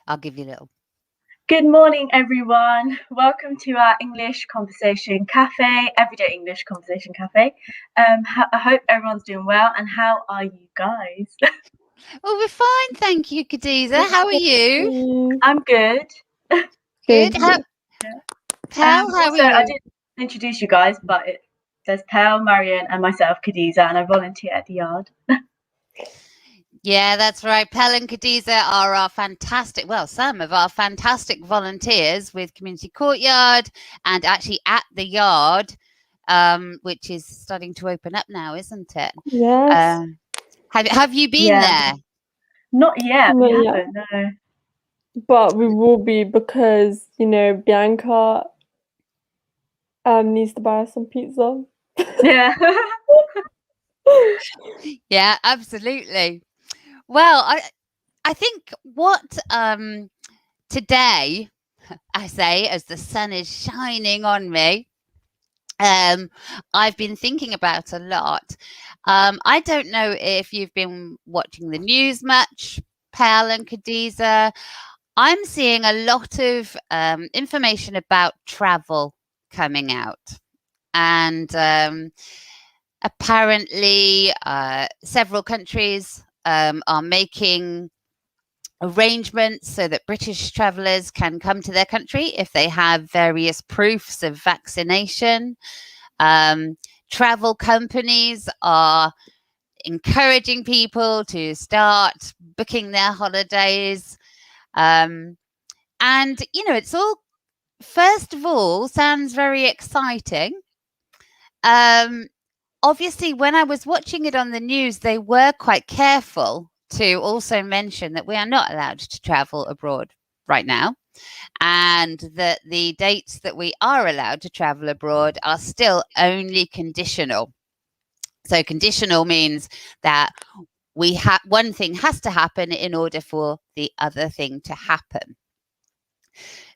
I'll give you a little. Good morning, everyone. Welcome to our English Conversation Cafe, Everyday English Conversation Cafe. I hope everyone's doing well. And how are you guys? Well, we're fine, thank you, Khadija. How are you? I'm good. Good. Good. Pal, how are Also, I you? didn't introduce you guys, but there's Pell, Marion, and myself, Khadija, and I volunteer at the yard. Yeah, that's right. Pell and Khadija are some of our fantastic volunteers with Community Courtyard and actually at the yard, which is starting to open up now, isn't it? Yes. Have you been there? Not yet. Not We yet. haven't. No. But we will be because, Bianca needs to buy us some pizza. Yeah. Yeah, absolutely. Well, I think what today I say as the sun is shining on me, I've been thinking about a lot. I don't know if you've been watching the news much, Pal and Khadija. I'm seeing a lot of information about travel coming out, and apparently several countries are making arrangements so that British travellers can come to their country if they have various proofs of vaccination. Travel companies are encouraging people to start booking their holidays. And, it's all, first of all, sounds very exciting. Obviously, when I was watching it on the news, they were quite careful to also mention that we are not allowed to travel abroad right now, and that the dates that we are allowed to travel abroad are still only conditional. So conditional means that one thing has to happen in order for the other thing to happen.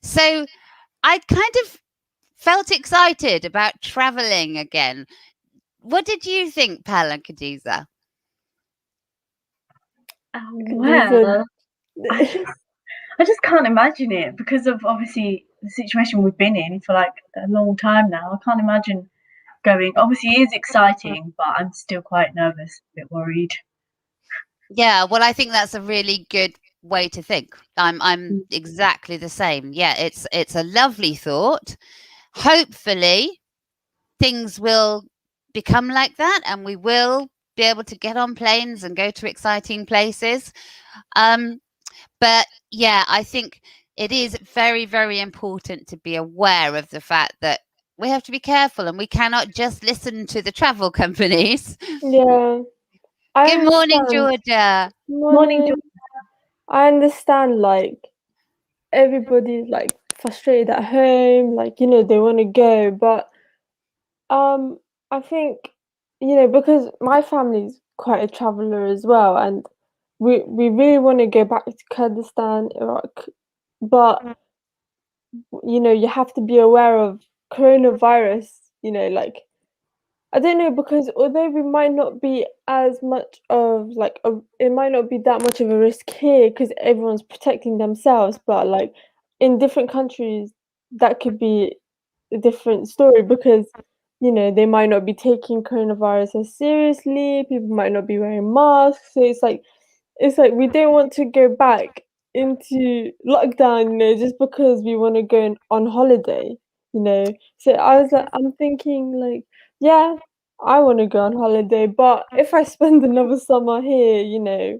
So I kind of felt excited about traveling again. What did you think, Pal and Khadija? Well, I just can't imagine it because of obviously the situation we've been in for like a long time now. I can't imagine going. Obviously, it is exciting, but I'm still quite nervous, a bit worried. Yeah, well, I think that's a really good way to think. I'm exactly the same. Yeah, it's a lovely thought. Hopefully, things will become like that, and we will be able to get on planes and go to exciting places. But yeah, I think it is very, very important to be aware of the fact that we have to be careful and we cannot just listen to the travel companies. Yeah. Good morning, Georgia. Morning, Morning. I understand, everybody's, frustrated at home, they want to go. But, I think, because my family's quite a traveler as well, and we really want to go back to Kurdistan, Iraq. But, you have to be aware of coronavirus, I don't know, because although we might not be as much of it might not be that much of a risk here because everyone's protecting themselves, but in different countries that could be a different story because they might not be taking coronavirus as seriously. People might not be wearing masks, so it's like we don't want to go back into lockdown, just because we want to go on holiday, So I'm thinking yeah, I want to go on holiday, but if I spend another summer here,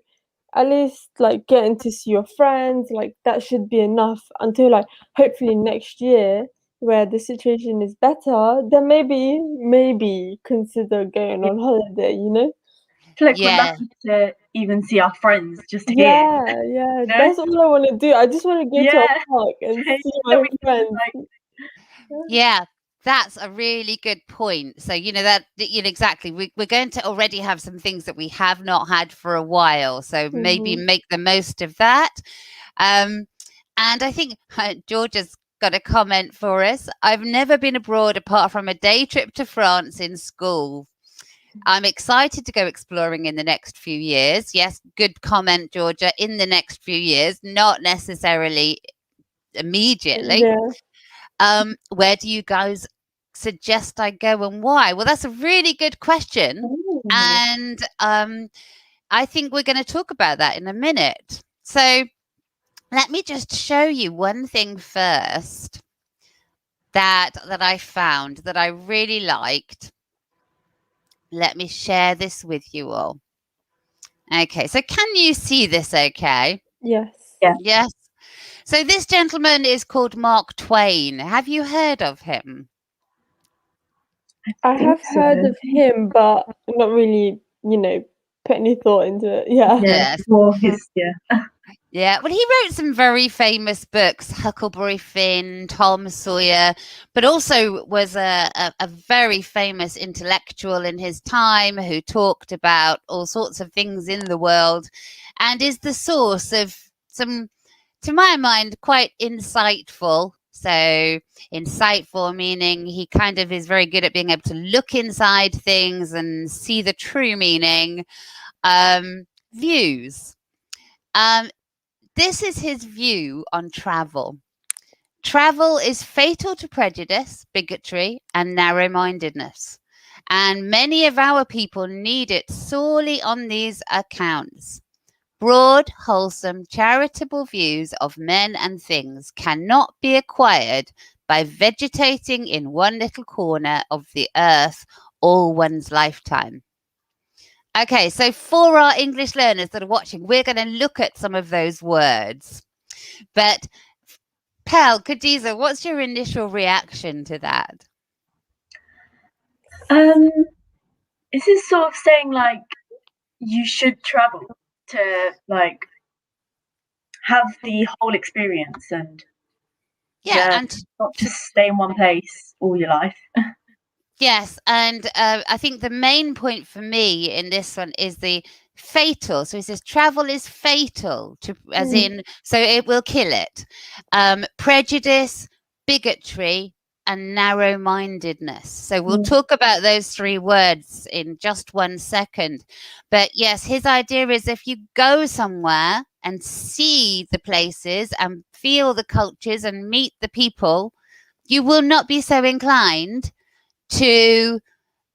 at least getting to see your friends, that should be enough until hopefully next year where the situation is better, then maybe consider going on holiday, I feel like we're Yeah. lucky to even see our friends just here. Yeah, that's all I want to do. I just want to go to a park and see my friends. Yeah, that's a really good point. So, exactly. We're going to already have some things that we have not had for a while. So maybe make the most of that. And I think Georgia's got a comment for us. I've never been abroad apart from a day trip to France in school. I'm excited to go exploring in the next few years. Yes, good comment, Georgia. In the next few years, not necessarily immediately. Yeah. Where do you guys suggest I go and why? Well, that's a really good question. Ooh. And I think we're going to talk about that in a minute. So let me just show you one thing first that I found that I really liked. Let me share this with you all. Okay, so can you see this okay? Yes. Yeah. Yes. So this gentleman is called Mark Twain. Have you heard of him? I have heard of him, but not really, put any thought into it. Yeah. Yes. Well, yeah. Yeah, well, he wrote some very famous books, Huckleberry Finn, Tom Sawyer, but also was a very famous intellectual in his time who talked about all sorts of things in the world and is the source of some, to my mind, quite insightful. So insightful meaning he kind of is very good at being able to look inside things and see the true meaning, views. This is his view on travel. Travel is fatal to prejudice, bigotry, and narrow mindedness. And many of our people need it sorely on these accounts. Broad, wholesome, charitable views of men and things cannot be acquired by vegetating in one little corner of the earth all one's lifetime. Okay, so for our English learners that are watching, we're going to look at some of those words. But Pal, Khadija, what's your initial reaction to that? Is this sort of saying like you should travel to like have the whole experience and And not just stay in one place all your life? yes, and I think the main point for me in this one is the fatal. So he says travel is fatal to, as in, so it will kill it. Prejudice, bigotry, and narrow-mindedness. So we'll talk about those three words in just 1 second. But yes, his idea is if you go somewhere and see the places and feel the cultures and meet the people, you will not be so inclined to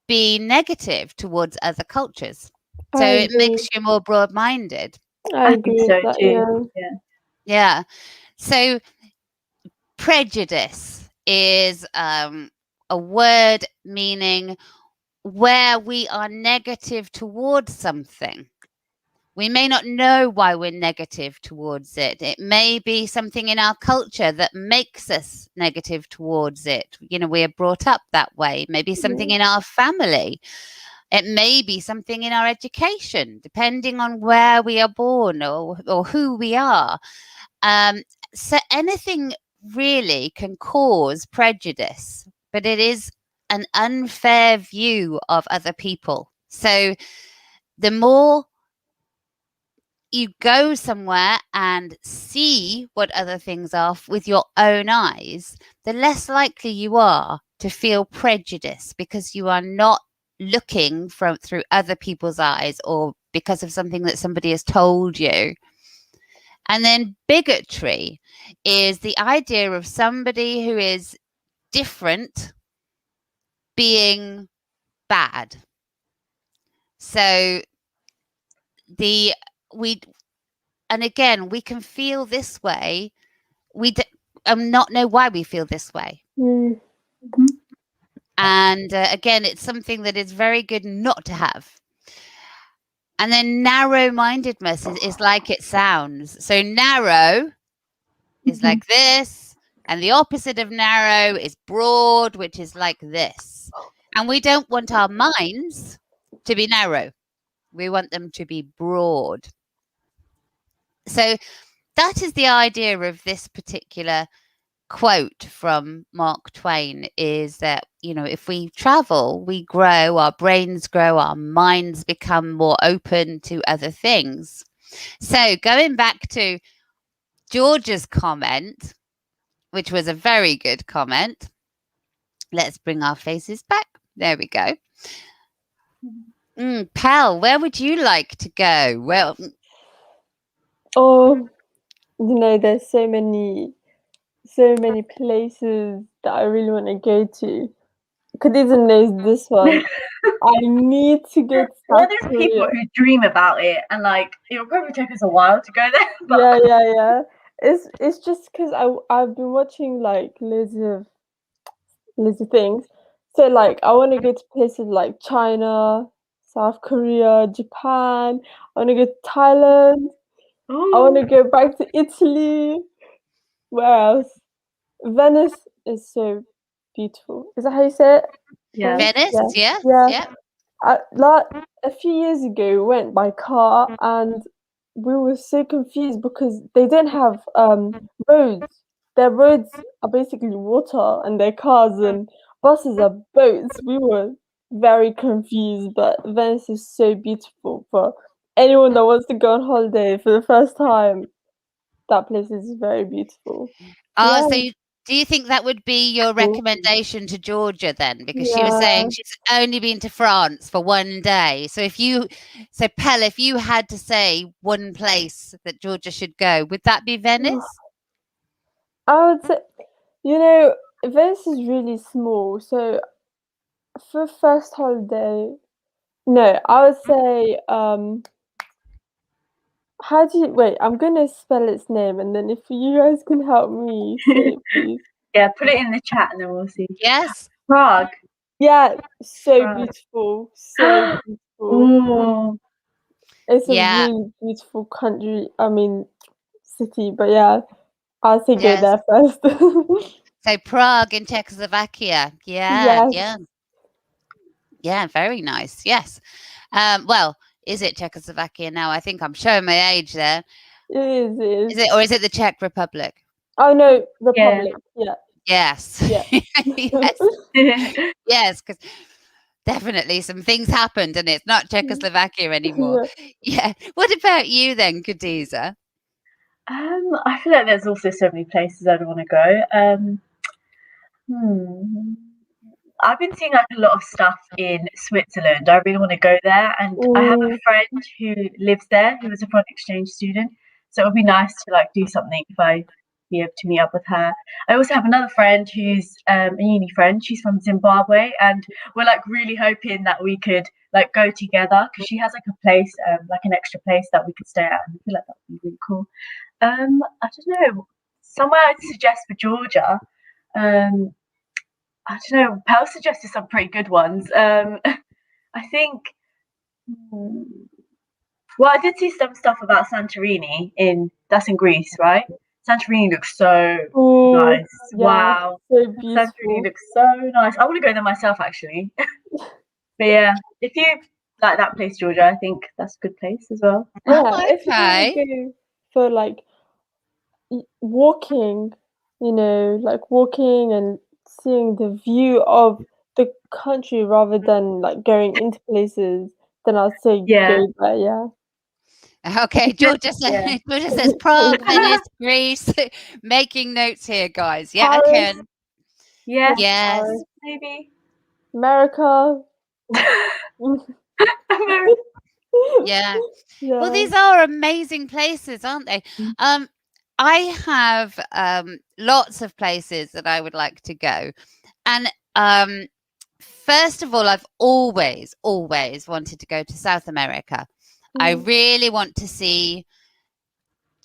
be negative towards other cultures. So it makes you more broad-minded. I agree think so with that, too. Yeah. So prejudice is a word meaning where we are negative towards something. We may not know why we're negative towards it. It may be something in our culture that makes us negative towards it. You know, we are brought up that way. Maybe something in our family. It may be something in our education, depending on where we are born or who we are. So anything really can cause prejudice, but it is an unfair view of other people. So the more you go somewhere and see what other things are with your own eyes, the less likely you are to feel prejudice because you are not looking through other people's eyes or because of something that somebody has told you. And then bigotry is the idea of somebody who is different being bad. So and again, we can feel this way. We not know why we feel this way. And again, it's something that is very good not to have. And then narrow-mindedness is like it sounds. So narrow is like this, and the opposite of narrow is broad, which is like this. And we don't want our minds to be narrow. We want them to be broad. So that is the idea of this particular quote from Mark Twain, is that, you know, if we travel, we grow, our brains grow, our minds become more open to other things. So going back to George's comment, which was a very good comment. Let's bring our faces back. There we go. Pal, where would you like to go? Well, Oh, there's so many places that I really want to go to. Khadija knows this one. I need to go to South There's Korea. people who dream about it, and like it'll probably take us a while to go there. But yeah. It's just because I've been watching like loads of things. So like I want to go to places like China, South Korea, Japan. I want to go to Thailand. I want to go back to Italy. Where else? Venice is so beautiful. Is that how you say it? Yeah. Venice, yeah. A few years ago, we went by car and we were so confused because they don't have roads. Their roads are basically water, and their cars and buses are boats. We were very confused, but Venice is so beautiful for anyone that wants to go on holiday for the first time. That place is very beautiful. So do you think that would be your recommendation to Georgia then? Because she was saying she's only been to France for one day. So Pelle, if you had to say one place that Georgia should go, would that be Venice? I would say, Venice is really small. So for first holiday, no, I would say, I'm gonna spell its name, and then if you guys can help me say it, please. Yeah, put it in the chat and then we'll see. Yes. Prague. Yeah, so Prague. beautiful. So beautiful. Ooh. It's a really beautiful country, city, but yeah, I'll say go there first. So Prague in Czechoslovakia. Yeah, very nice. Yes. Well, is it Czechoslovakia now? I think I'm showing my age there. It is. Is it, or is it the Czech Republic? Oh no, Republic. Yeah. Yes. Yeah. Yes, because definitely some things happened, and it's not Czechoslovakia anymore. Yeah. What about you then, Khadija? I feel like there's also so many places I'd want to go. I've been seeing like a lot of stuff in Switzerland. I really want to go there, and I have a friend who lives there who is a foreign exchange student. So it would be nice to like do something if I be able to meet up with her. I also have another friend who's a uni friend. She's from Zimbabwe, and we're like really hoping that we could like go together because she has like a place, like an extra place that we could stay at, and I feel like that would be really cool. I don't know, somewhere I'd suggest for Georgia. I don't know. Pell suggested some pretty good ones. I think. Well, I did see some stuff about Santorini that's in Greece, right? Santorini looks so nice. Yeah, wow, so beautiful. Santorini looks so nice. I want to go there myself, actually. But yeah, if you like that place, Georgia, I think that's a good place as well. Yeah, if you want to go for like walking, like walking and seeing the view of the country rather than like going into places, then I'd say go there. Yeah. Okay, Georgia says Prague, Venice, Greece. Making notes here, guys. Yeah, Paris. Yes. Paris. Maybe. America. Yeah. Well, these are amazing places, aren't they? I have lots of places that I would like to go. And first of all, I've always wanted to go to South America. I really want to see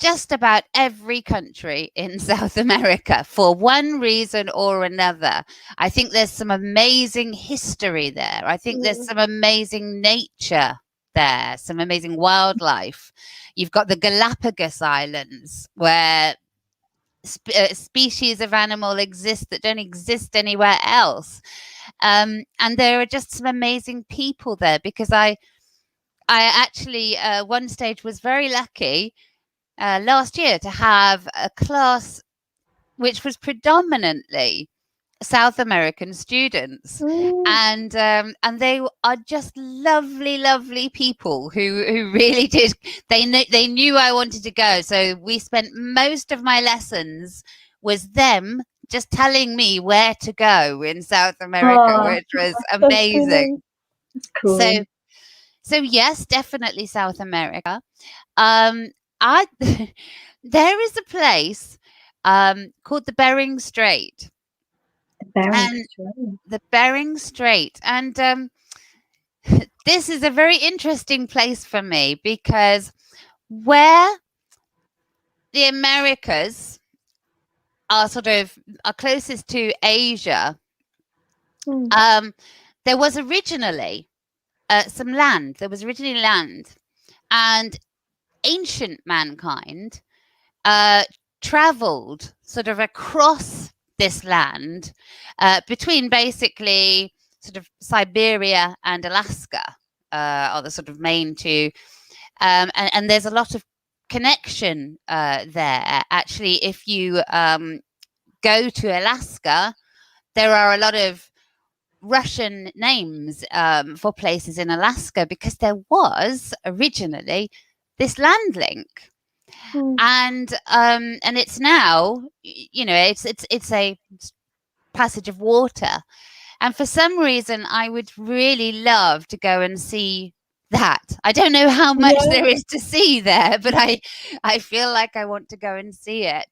just about every country in South America for one reason or another. I think there's some amazing history there. I think there's some amazing nature there, some amazing wildlife. You've got the Galapagos Islands where species of animal exist that don't exist anywhere else. And there are just some amazing people there because I actually one stage was very lucky last year to have a class which was predominantly South American students, and they are just lovely people who really did. They knew I wanted to go, so we spent most of my lessons was them just telling me where to go in South America, which was amazing. That's cool. So So yes, definitely South America. I there is a place called the Bering Strait. The Bering Strait, and this is a very interesting place for me because where the Americas are closest to Asia, there was originally some land. There was originally land, and ancient mankind traveled sort of across this land between basically sort of Siberia and Alaska are the sort of main two. And there's a lot of connection there. Actually, if you go to Alaska, there are a lot of Russian names for places in Alaska because there was originally this land link. And it's now, it's a passage of water, and for some reason I would really love to go and see that. I don't know how much there is to see there, but I feel like I want to go and see it.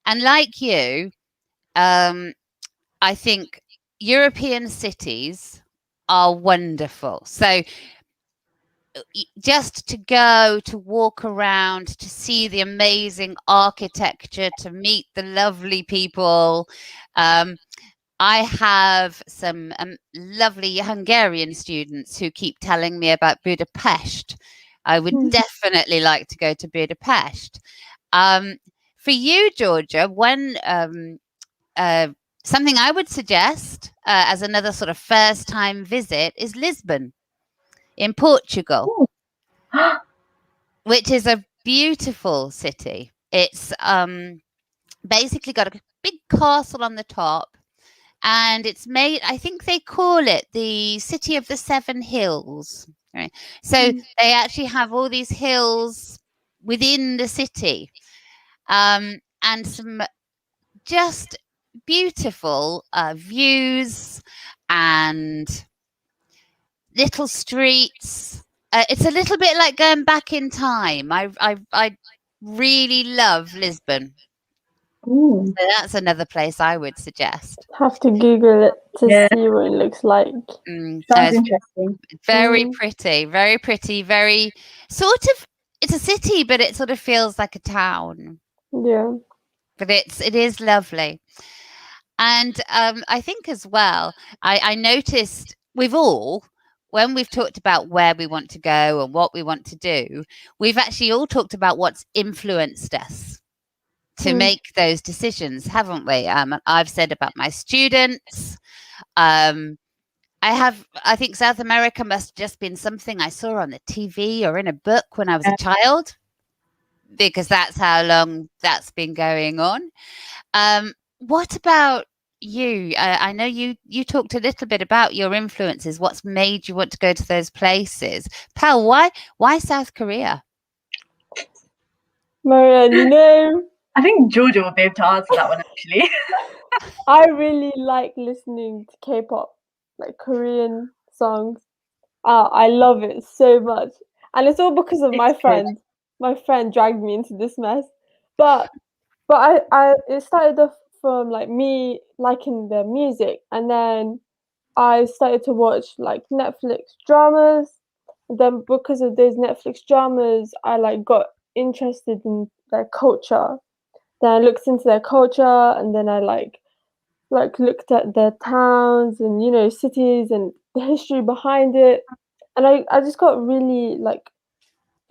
And like you, I think European cities are wonderful. So just to go, to walk around, to see the amazing architecture, to meet the lovely people. I have some lovely Hungarian students who keep telling me about Budapest. I would definitely like to go to Budapest. For you, Georgia, something I would suggest as another sort of first time visit is Lisbon in Portugal, which is a beautiful city. It's basically got a big castle on the top, and it's made, I think they call it the City of the Seven Hills. Right? So they actually have all these hills within the city, and some just beautiful views and little streets. It's a little bit like going back in time. I really love Lisbon. So that's another place I would suggest. Have to Google it to see what it looks like. Sounds interesting. Very pretty, very pretty, very sort of, it's a city, but it sort of feels like a town. Yeah. But it is lovely. And I think as well, I noticed when we've talked about where we want to go and what we want to do, we've actually all talked about what's influenced us to make those decisions, haven't we? I've said about my students. I think South America must have just been something I saw on the TV or in a book when I was a child, because that's how long that's been going on. What about you? I know you talked a little bit about your influences. What's made you want to go to those places? Pal, why South Korea? Marianne, I think Georgia will be able to answer that one, actually. I really like listening to K-pop, like Korean songs. I love it so much. And it's all because of my friend. My friend dragged me into this mess. But it started off from like me liking the music, and then I started to watch like Netflix dramas. And then because of those Netflix dramas, I like got interested in their culture. Then I looked into their culture, and then I like looked at their towns and cities and the history behind it. And I just got really like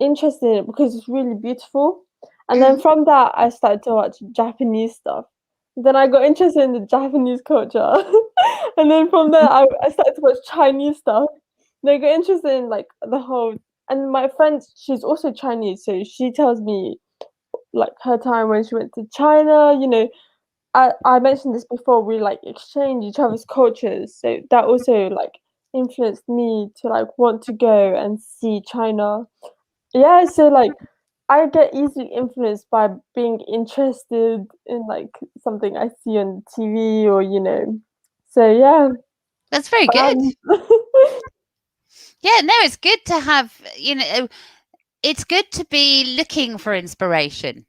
interested in it because it's really beautiful. And then from that I started to watch Japanese stuff. Then I got interested in the Japanese culture. And then from there I started to watch Chinese stuff. Then I got interested in like the whole, and my friend, she's also Chinese, so she tells me like her time when she went to China. I mentioned this before, we like exchange each other's cultures, so that also like influenced me to like want to go and see China. Yeah, so like I get easily influenced by being interested in like something I see on TV or so yeah. That's very good. Yeah, no, it's good to have, it's good to be looking for inspiration.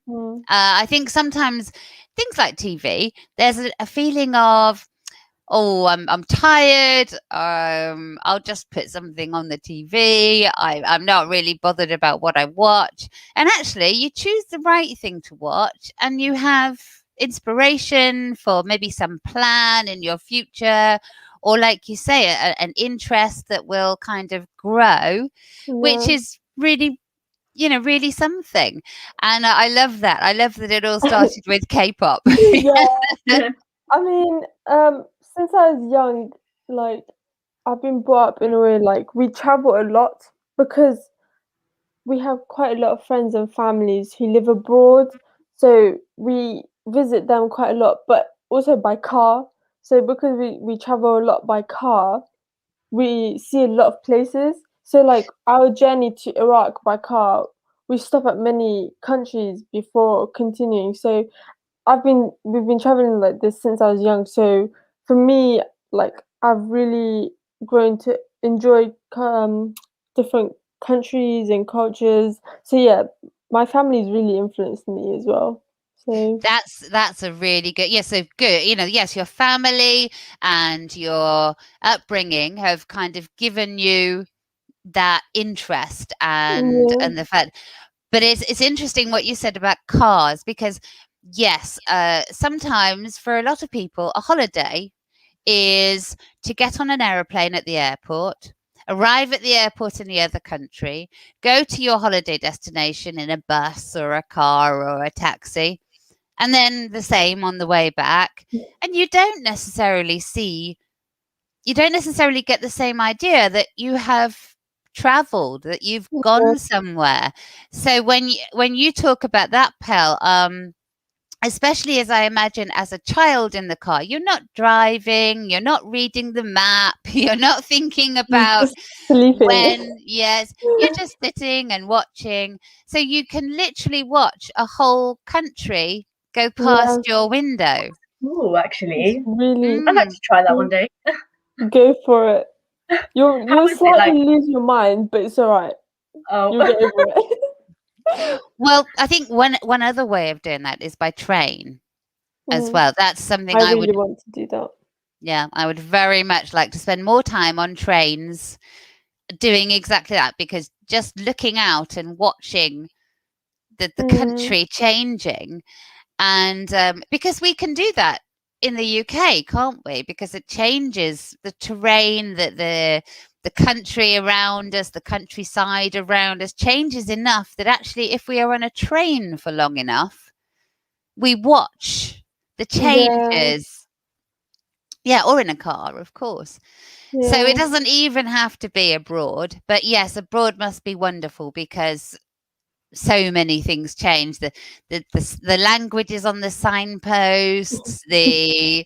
I think sometimes things like TV, there's a feeling of, oh, I'm tired. I'll just put something on the TV. I'm not really bothered about what I watch. And actually, you choose the right thing to watch, and you have inspiration for maybe some plan in your future, or like you say, an interest that will kind of grow, which is really, really something. And I love that. I love that it all started with K-pop. Yeah. I mean, since I was young, like I've been brought up in a way like we travel a lot because we have quite a lot of friends and families who live abroad. So we visit them quite a lot, but also by car. So because we travel a lot by car, we see a lot of places. So like our journey to Iraq by car, we stop at many countries before continuing. So we've been traveling like this since I was young. So for me, like I've really grown to enjoy different countries and cultures. So yeah, my family's really influenced me as well. So That's a really good, yeah, so good, yes, your family and your upbringing have kind of given you that interest and yeah, the fact. But it's interesting what you said about cars, because yes, sometimes for a lot of people a holiday is to get on an aeroplane at the airport, arrive at the airport in the other country, go to your holiday destination in a bus or a car or a taxi, and then the same on the way back. And you don't necessarily get the same idea that you have traveled, that you've yeah, gone somewhere. So when you talk about that, Pell, especially as I imagine as a child in the car, you're not driving, you're not reading the map, you're not thinking about just sleeping. yes, you're just sitting and watching. So you can literally watch a whole country go Yeah, past your window. Oh, it's actually, really I'd like to try that one mm, day. go for it. How You'll is it like? slightly lose your mind, but it's alright. Oh, You'll get over it. Well, I think one other way of doing that is by train as Mm, well. That's something I I really would, want to do that. yeah, I would very much like to spend more time on trains doing exactly that, because just looking out and watching the Mm, country changing, and because we can do that in the UK, can't we? Because it changes the terrain, that the country around us, the countryside around us changes enough that actually, if we are on a train for long enough, we watch the yeah, changes. Yeah, or in a car, of course. So it yeah, doesn't even have to be abroad, but yes, abroad must be wonderful because so many things change. The languages on the signposts, the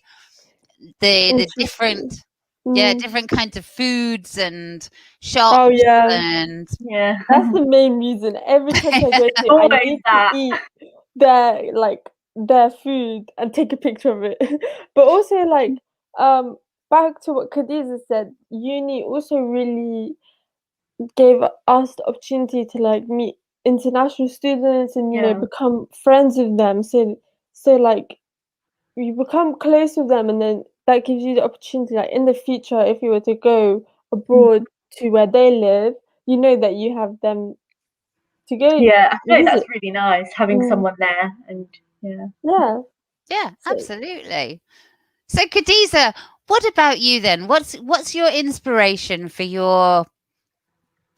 different, interesting. yeah, Mm. different kinds of foods and Oh shops yeah, and yeah, that's the main reason. Every country I go to, I always need to that. eat their food and take a picture of it. But also um back to what Khadija said, uni also really gave us the opportunity to like meet international students and Yeah, become friends with them. So like you become close with them, and then that gives you the opportunity, like in the future, if you were to go abroad to where they live, you know that you have them to go yeah. I feel like that's visit. really nice having Mm, someone there, and yeah. yeah. yeah, So absolutely. So Khadija, what about you then? What's your inspiration for your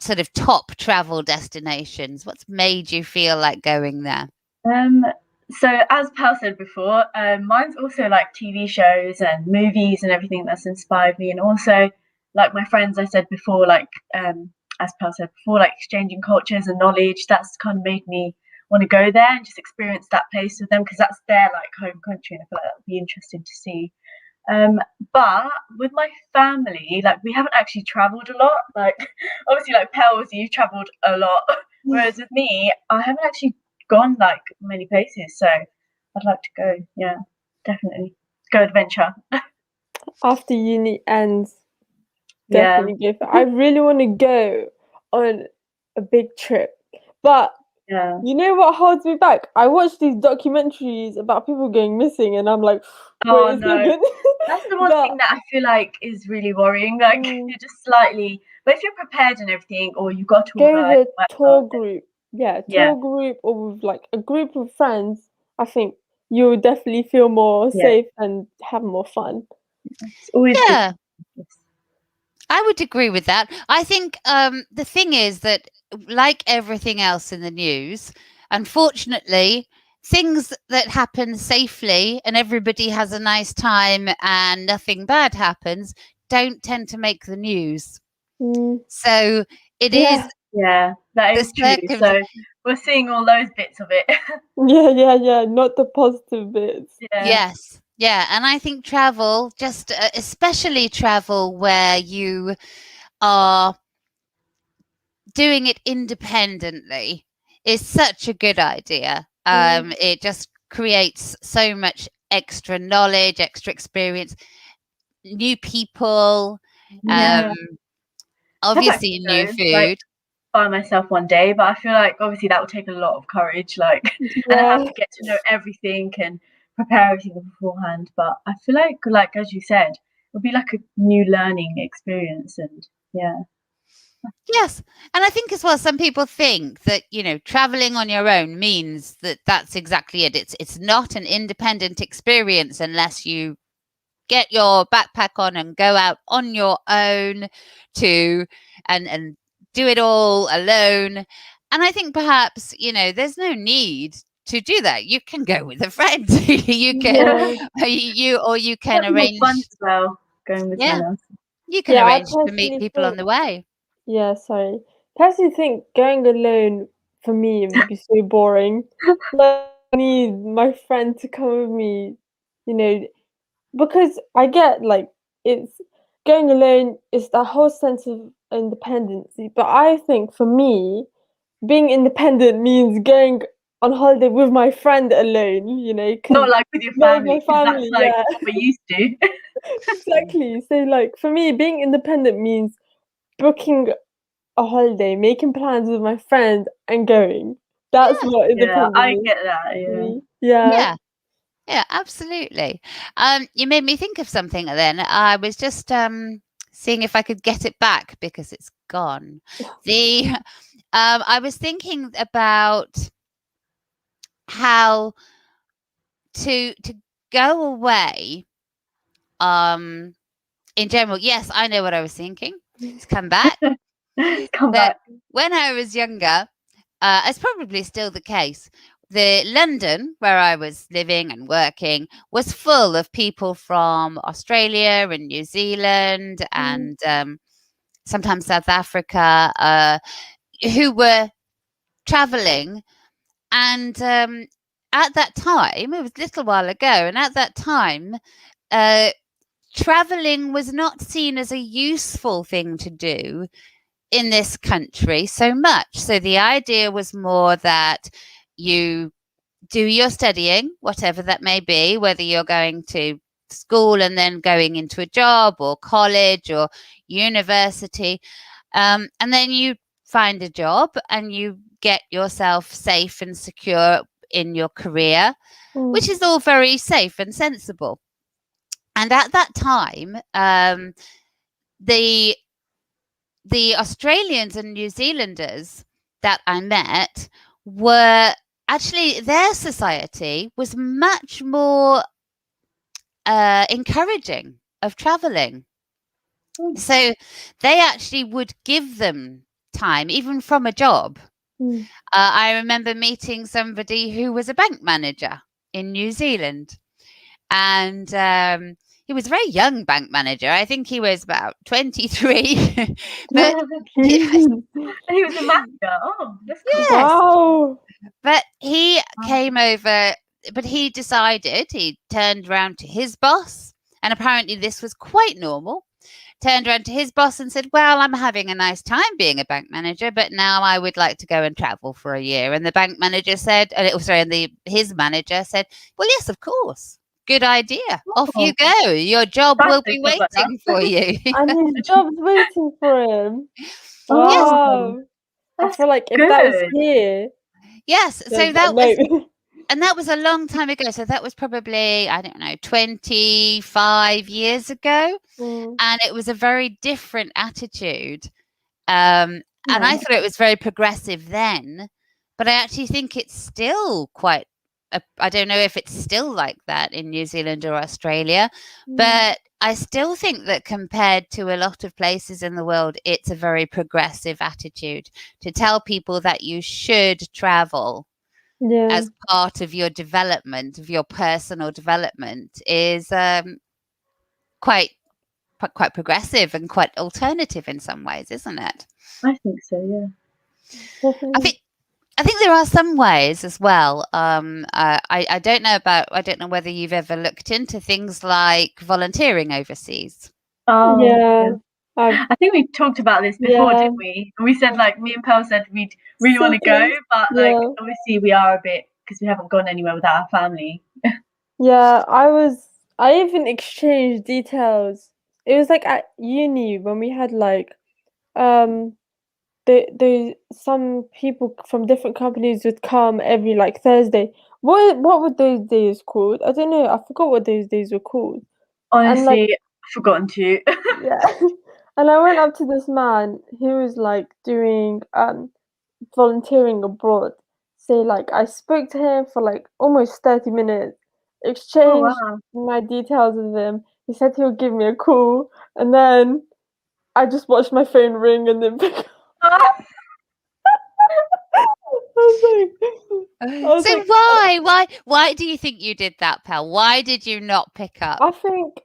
sort of top travel destinations? What's made you feel like going there? Um, so as Pal said before, mine's also like TV shows and movies and everything that's inspired me, and also like my friends I said before, like as Pal said before, like exchanging cultures and knowledge. That's kind of made me want to go there and just experience that place with them, because that's their like home country, and I feel like that would be interesting to see. Um, but with my family, like we haven't actually travelled a lot. Like obviously, like Pels, you've travelled a lot, whereas with me, I haven't actually gone like many places. So I'd like to go. Yeah, definitely go adventure. after uni ends, definitely go for it. I really want to go on a big trip, but Yeah. you know what holds me back? I watch these documentaries about people going missing, and I'm like, Oh wait a no. second. That's the one But thing that I feel like is really worrying. Like you're just slightly, but if you're prepared and everything, or you've got a tour go with guide, a whatever, tour group. Yeah, yeah, tour group or with like a group of friends, I think you'll definitely feel more yeah, safe and have more fun. it's always good. Yeah, I would agree with that. I think the thing is that, like everything else in the news, unfortunately, things that happen safely and everybody has a nice time and nothing bad happens don't tend to make the news. Mm, So it is yeah, Yeah, that the is true. So we're seeing all those bits of it. yeah. Not the positive bits. Yeah, Yes. Yeah. And I think travel, just especially travel where you are doing it independently, is such a good idea. It just creates so much extra knowledge, extra experience, new people, yeah. I'd like obviously to new go, like food. by myself one day, but I feel like obviously that would take a lot of courage, like, and I have Yeah, to get to know everything and prepare everything beforehand. But I feel like as you said, it would be like a new learning experience, and yeah, Yes. And I think as well, some people think that, traveling on your own means that that's exactly it. It's not an independent experience unless you get your backpack on and go out on your own to and do it all alone. And I think perhaps, there's no need to do that. You can go with a friend. You can yeah, you can that'd be more fun arrange, as well going with yeah, someone else. you can yeah. I arrange to meet personally people on think, the way. yeah, sorry. Personally think going alone for me would be so boring. Like, I need my friend to come with me, you know, because I get like it's going alone is that whole sense of independency. But I think for me, being independent means going on holiday with my friend alone, Not because like with your not with my family, because that's family. like Yeah, what we're used to. exactly. So, like, for me, being independent means booking a holiday, making plans with my friend, and going. That's Yes. what Yeah, independent I is get that. to Yeah. me. Yeah. Yeah. Yeah, absolutely. You made me think of something then. I was just seeing if I could get it back because it's gone. The I was thinking about how to go away in general. Yes, I know what I was thinking. It's come back. Come That back. when I was younger, it's probably still the case. The London, where I was living and working, was full of people from Australia and New Zealand Mm, and sometimes South Africa, who were traveling. And at that time, it was a little while ago, and at that time, uh, traveling was not seen as a useful thing to do in this country so much. So the idea was more that you do your studying, whatever that may be, whether you're going to school and then going into a job or college or university, and then you find a job and you get yourself safe and secure in your career, mm, which is all very safe and sensible. And at that time, the the Australians and New Zealanders that I met were actually, their society was much more encouraging of traveling. Mm. So they actually would give them time, even from a job. mm, I remember meeting somebody who was a bank manager in New Zealand, and he was a very young bank manager. I think he was about 23, but mm. He was a manager. Oh, that's cool. yes, Wow. but he Wow. came over, but he decided, he turned around to his boss, and apparently this was quite normal. Turned around to his boss and said, "Well, I'm having a nice time being a bank manager, but now I would like to go and travel for a year." And the bank manager said, and his manager said, "Well, yes, of course. good idea. Off you Oh, go. Your job will be practice stuff like waiting for you. And his job's waiting for him. Yes, Wow. I that's feel like if that was good. here, yes. then So that no. was, and that was a long time ago. So that was probably, I don't know, 25 years ago. Mm, And it was a very different attitude. And I Yeah. thought it was very progressive then, but I actually think it's still quite, I don't know if it's still like that in New Zealand or Australia, mm, but I still think that compared to a lot of places in the world, it's a very progressive attitude to tell people that you should travel yeah. as part of your development, of your personal development, is quite quite progressive and quite alternative in some ways, isn't it? I think so, yeah. I Definitely. think I think there are some ways as well. I don't know about. I don't know whether you've ever looked into things like volunteering overseas. Oh, Yeah. yeah. I've I think we talked about this before, yeah. didn't we? And we said, like, me and Pearl said we'd really want to go, Sometimes but, like, yeah. obviously we are a bit, because we haven't gone anywhere without our family. Yeah, I even exchanged details. It was like at uni when we had like um some people from different companies would come every like Thursday. What were those days called? I don't know. I forgot what those days were called. And like Honestly, I've forgotten to. yeah, and I went up to this man. He was like doing volunteering abroad. So like I spoke to him for like almost 30 minutes, Oh, exchanged wow. my details with him. He said he would give me a call, and then I just watched my phone ring and then pick up. I I was So like, why do you think you did that, pal? Why did you not pick up? I think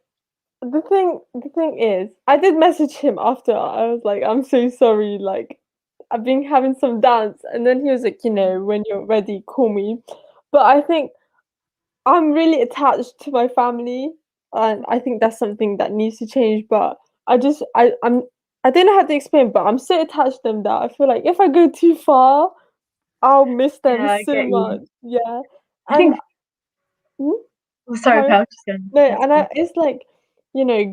the thing is, I did message him after. I was like, I'm so sorry, like I've been having some doubts, and then he was like, when you're ready, call me. But I think I'm really attached to my family, and I think that's something that needs to change. But I don't know how to explain, but I'm so attached to them that I feel like if I go too far, I'll miss them Yeah, I so get you. much. Yeah, I and think, hmm? oh, sorry, Carry on. Pearl, just going. No, That's and fine. it's like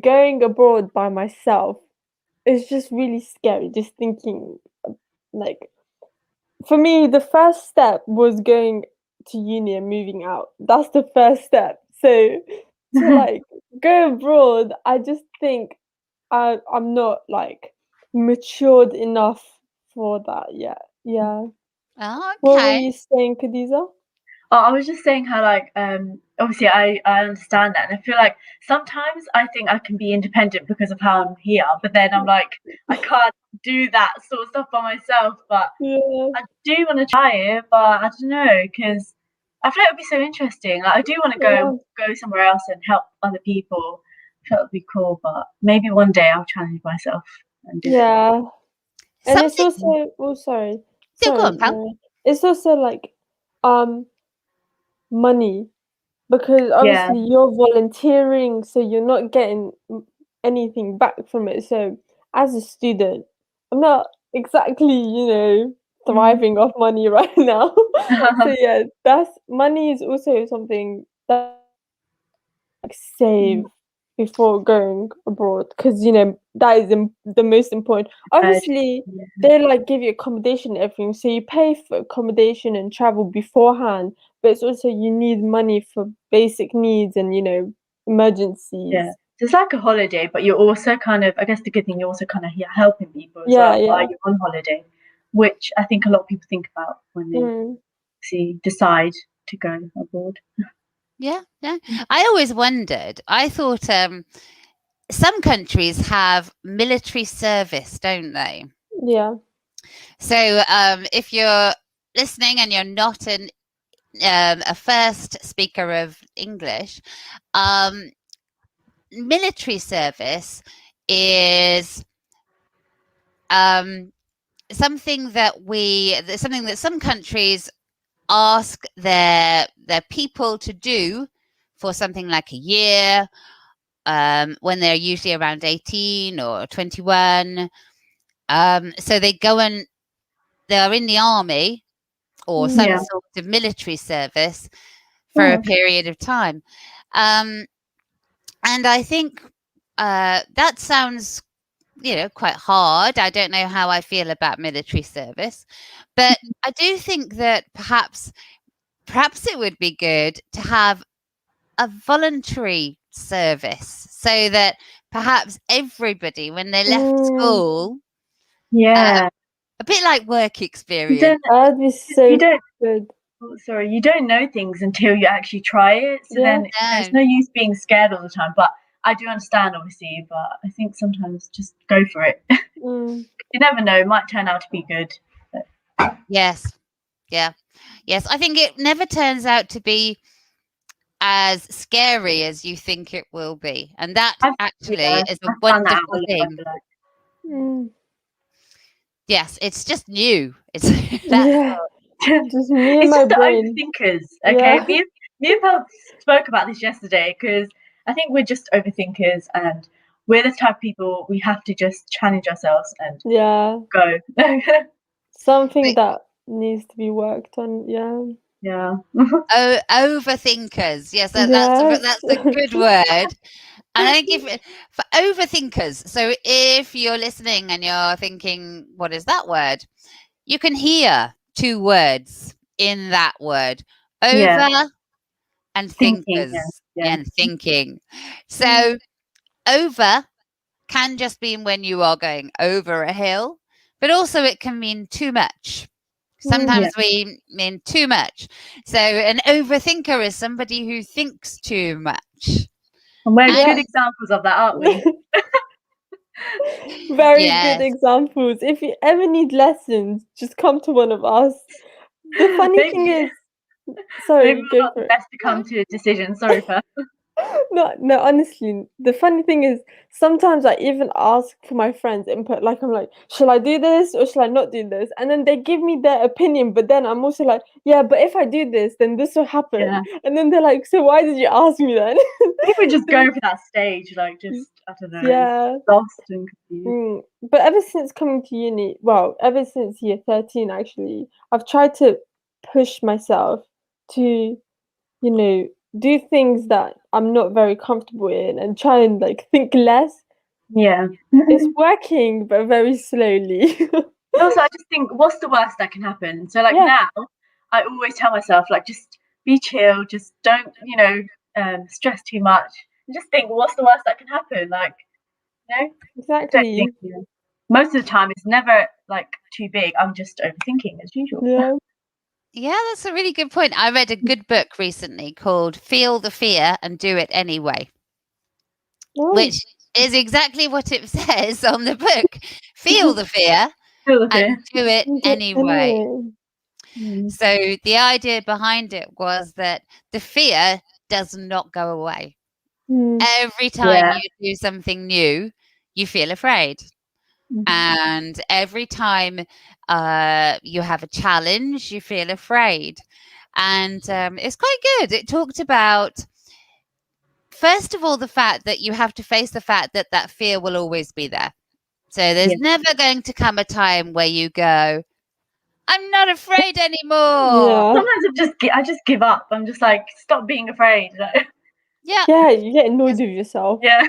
going abroad by myself is just really scary. Just thinking, like for me, the first step was going to uni and moving out. That's the first step. So to like go abroad, I just think I'm not like matured enough for that yet. Yeah. Oh, What were okay. you saying, Khadija? Oh, I was just saying how, like, obviously I understand that, and I feel like sometimes I think I can be independent because of how I'm here, but then I'm like, I can't do that sort of stuff by myself. But Yeah. I do want to try it, but I don't know because I feel like it would be so interesting. Like, I do want to Yeah. go somewhere else and help other people. I feel it would be cool, but maybe one day I'll challenge myself and do it. Yeah. And it's Something. also oh sorry. Yeah, go Sorry, on, pal. Mary. It's also like um money because Yeah, obviously you're volunteering, so you're not getting anything back from it. So as a student, I'm not exactly, mm. thriving off money right now. So yeah, that's money is also something that like Mm, save before going abroad because that is the most important. urgent. Obviously, Yeah, they like give you accommodation and everything, so you pay for accommodation and travel beforehand. But it's also you need money for basic needs and yeah. emergencies. So it's like a holiday, but you're also kind of, I guess the good thing, you're also kind of helping people as Yeah, well while yeah. you're on holiday, which I think a lot of people think about when they Mm, decide to go abroad. Yeah, yeah. I always wondered. I thought some countries have military service, don't they? yeah. So if you're listening and you're not a first speaker of English, um, military service is um, something something that some countries ask their people to do for something like a year, when they're usually around 18 or 21. So they go and they're in the army or some Mm, Yeah. sort of military service for a mm, period of time. And I think that sounds, quite hard. I don't know how I feel about military service, but I do think that perhaps it would be good to have a voluntary service so that perhaps everybody, when they left school, Yeah. a bit like work You experience. don't. That'd be so You don't. good. Oh, sorry, you don't know things until you actually try it. So Yeah. then there's no use being scared all the time. But I do understand, obviously. But I think sometimes just go for it. Mm. You never know; it might turn out to be good. Yes. Yeah. Yes. I think it never turns out to be as scary as you think it will be. And that actually is a I've found that out wonderful a lot, thing. like, Mm. Yes, it's just new. It's Yeah. Just me and it's my just the brain. overthinkers. Okay, Yeah. me and Pal spoke about this yesterday because I think we're just overthinkers, and we're the type of people we have to just challenge ourselves and Yeah. go. Something that needs to be worked on. Yeah. Yeah. Oh, overthinkers. Yes, that's Yes. a good word. And I think for overthinkers, so if you're listening and you're thinking, what is that word? You can hear two words in that word: over Yeah. and Thinking. thinkers Yeah. and thinking. So over can just mean when you are going over a hill, but also it can mean too much. Sometimes we mean too much. So an overthinker is somebody who thinks too much. And we're Yeah. good examples of that, aren't we? Very Yes. good examples. If you ever need lessons, just come to one of us. The funny Maybe- thing is, sorry, Maybe we're go not for the it. best to come to a decision. Sorry, Pal. No, honestly, the funny thing is sometimes I even ask for my friends' input. Like I'm like, shall I do this or shall I not do this? And then they give me their opinion, but then I'm also like, yeah, but if I do this, then this will happen. Yeah. And then they're like, so why did you ask me then? I think we just go for that stage, like just I don't know, Yeah. lost and confused. But ever since coming to uni, well, ever since year 13 actually, I've tried to push myself to, do things that I'm not very comfortable in and try and like think less. Yeah. It's working, but very slowly. Also, I just think, what's the worst that can happen? So, like Yeah. now, I always tell myself, like, just be chill, just don't, stress too much, and just think, what's the worst that can happen? Like, don't Exactly. think. Most of the time, it's never like too big. I'm just overthinking as usual. Yeah. Yeah, that's a really good point. I read a good book recently called Feel the Fear and Do It Anyway, Oh, which is exactly what it says on the book. Feel the fear Feel the fear. and do it anyway. So the idea behind it was that the fear does not go away. Every time you do something new, you feel afraid. And every time you have a challenge, you feel afraid. And it's quite good. It talked about, first of all, the fact that you have to face the fact that that fear will always be there. So there's never going to come a time where you go, I'm not afraid anymore. Yeah. Sometimes I just give up. I'm just like, stop being afraid. Yeah. Yeah, you get annoyed with yourself. Yeah.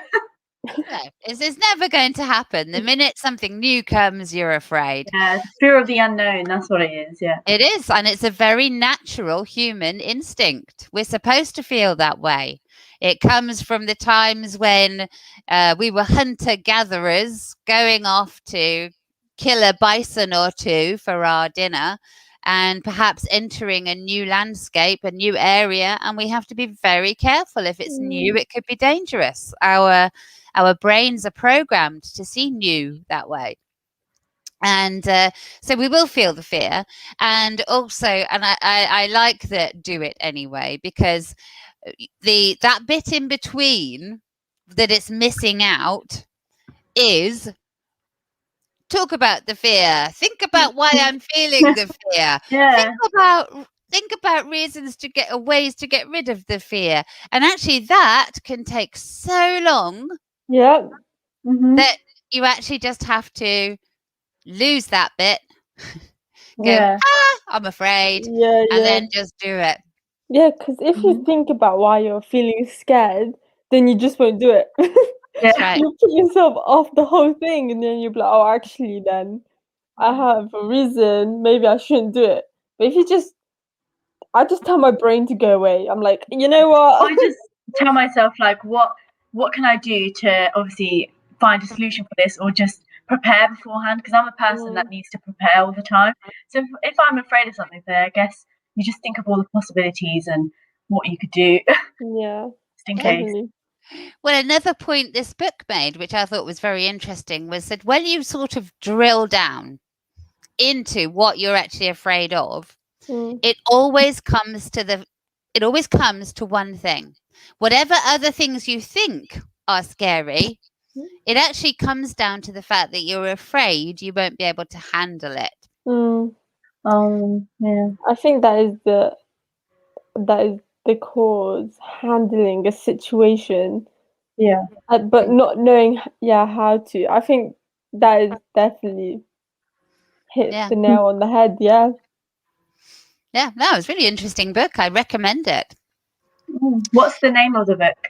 No, it's never going to happen. The minute something new comes, you're afraid. Yeah, fear of the unknown. That's what it is. Yeah. It is. And it's a very natural human instinct. We're supposed to feel that way. It comes from the times when we were hunter gatherers going off to kill a bison or two for our dinner and perhaps entering a new landscape, a new area. And we have to be very careful. If it's new, it could be dangerous. Our brains are programmed to see new that way. And so we will feel the fear. And also, and I like that do it anyway, because that bit in between that it's missing out is talk about the fear. Think about why I'm feeling the fear. Yeah. Think about reasons ways to get rid of the fear. And actually that can take so long that you actually just have to lose that bit. Go, I'm afraid. Yeah. And then just do it. Yeah, because if you think about why you're feeling scared, then you just won't do it. Yeah. That's right. You put yourself off the whole thing, and then you're like, oh, actually, then I have a reason. Maybe I shouldn't do it. But if you I just tell my brain to go away. I'm like, you know what? I just tell myself like, what can I do to obviously find a solution for this, or just prepare beforehand, because I'm a person that needs to prepare all the time. So if I'm afraid of something, then I guess you just think of all the possibilities and what you could do Yeah, just in case. definitely. Well, another point this book made, which I thought was very interesting, was that when you sort of drill down into what you're actually afraid of, it always comes to one thing. Whatever other things you think are scary, it actually comes down to the fact that you're afraid you won't be able to handle it. Yeah. I think that is the cause, handling a situation. Yeah. But not knowing how to. I think that is definitely hits Yeah. the nail on the head. Yeah. Yeah, no, it's a really interesting book. I recommend it. What's the name of the book?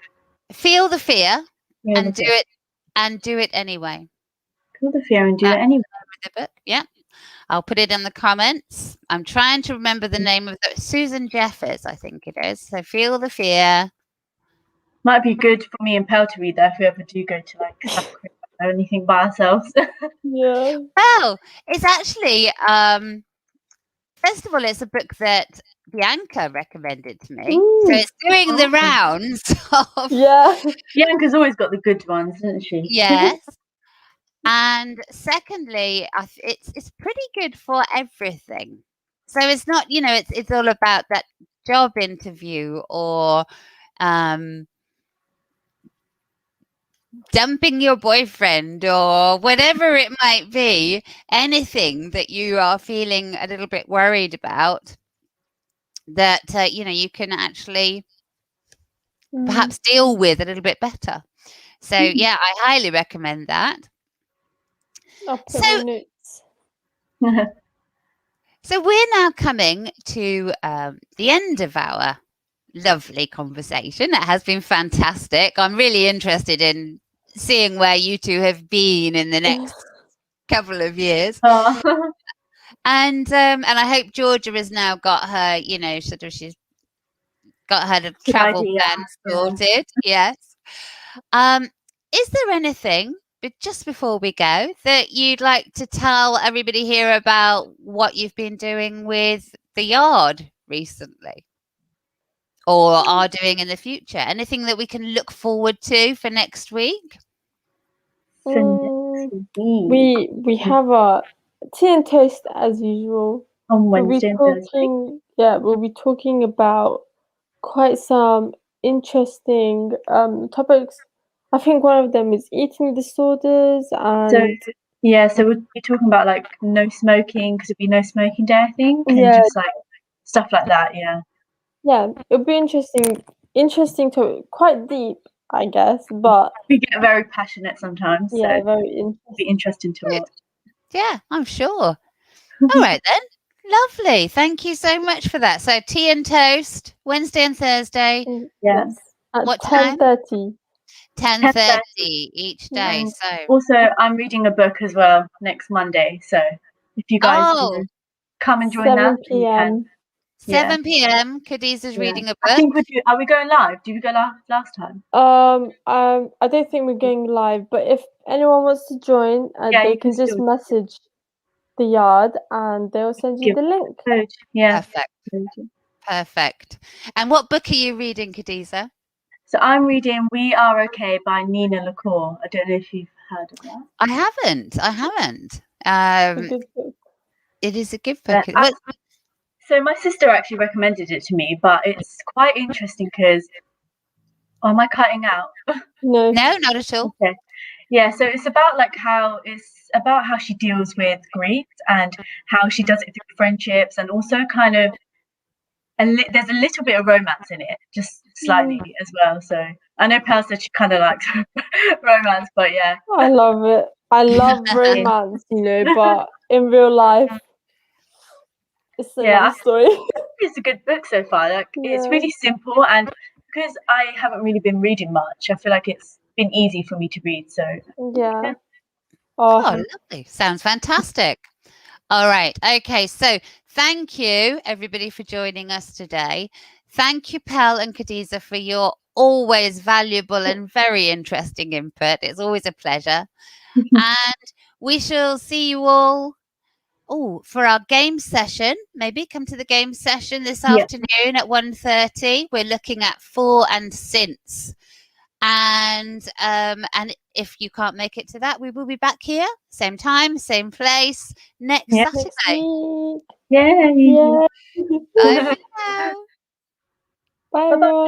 Feel the fear Feel and the do it anyway. Feel the fear and do it anyway. The book, yeah. I'll put it in the comments. I'm trying to remember the name of the Susan Jeffers, I think it is. So Feel the Fear. Might be good for me and Pell to read that if we ever do go to like South Korea or anything by ourselves. Yeah. Well, it's actually first of all, it's a book that Bianca recommended to me. So it's doing the rounds of Bianca's always got the good ones, isn't she? Yes. And secondly, it's pretty good for everything. So it's not, it's all about that job interview or dumping your boyfriend or whatever it might be, anything that you are feeling a little bit worried about that, you can actually perhaps deal with a little bit better. So, yeah, I highly recommend that. I'll put my notes. So we're now coming to the end of our lovely conversation. It has been fantastic. I'm really interested in seeing where you two have been in the next couple of years. And I hope Georgia has now got her, she's got her travel plan sorted. Yes. Is there anything, but just before we go, that you'd like to tell everybody here about what you've been doing with the yard recently? Or are doing in the future? Anything that we can look forward to for next week? We have a tea and toast as usual. On Wednesday and Thursday. We'll be talking about quite some interesting topics. I think one of them is eating disorders and so we'll be talking about like no smoking, because it'll be no smoking day, I think, and just like stuff like that. Yeah, it'll be interesting to quite deep, I guess, but we get very passionate sometimes. Yeah, so very interesting. It'll be interesting to watch. Yeah, I'm sure. All right then. Lovely. Thank you so much for that. So tea and toast, Wednesday and Thursday. Yes. At what time? 10:30. 10:30 each day. And so also I'm reading a book as well next Monday. So if you guys come and join 7 that, p.m. 7 p.m. Khadiza's reading a book. I think are we going live? Did we go live last time? I don't think we're going live, but if anyone wants to join, they can just message the yard and they'll send you the link. Yeah. Perfect. And what book are you reading, Khadiza? So I'm reading We Are Okay by Nina LaCour. I don't know if you've heard of that. I haven't. It is a good book. So my sister actually recommended it to me, but it's quite interesting because am I cutting out? No, not at all. Okay. Yeah, so it's about how she deals with grief and how she does it through friendships, and also kind of there's a little bit of romance in it, just slightly as well. So I know Pal said she kind of likes romance, but yeah. I love it. I love romance, but in real life, it's a nice story. It's a good book so far. Like it's Yeah. really simple, and because I haven't really been reading much, I feel like it's been easy for me to read. So Yeah. Oh, Oh, lovely. Sounds fantastic. All right. Okay. So thank you, everybody, for joining us today. Thank you, Pell and Khadija, for your always valuable and very interesting input. It's always a pleasure. And we shall see you all for our game session. Maybe come to the game session this Yeah. afternoon at 1:30. We're looking at for and since. And if you can't make it to that, we will be back here, same time, same place, next Yeah. next Saturday. week. Yay. Yeah. Bye for now. Bye, Bye-bye. everyone.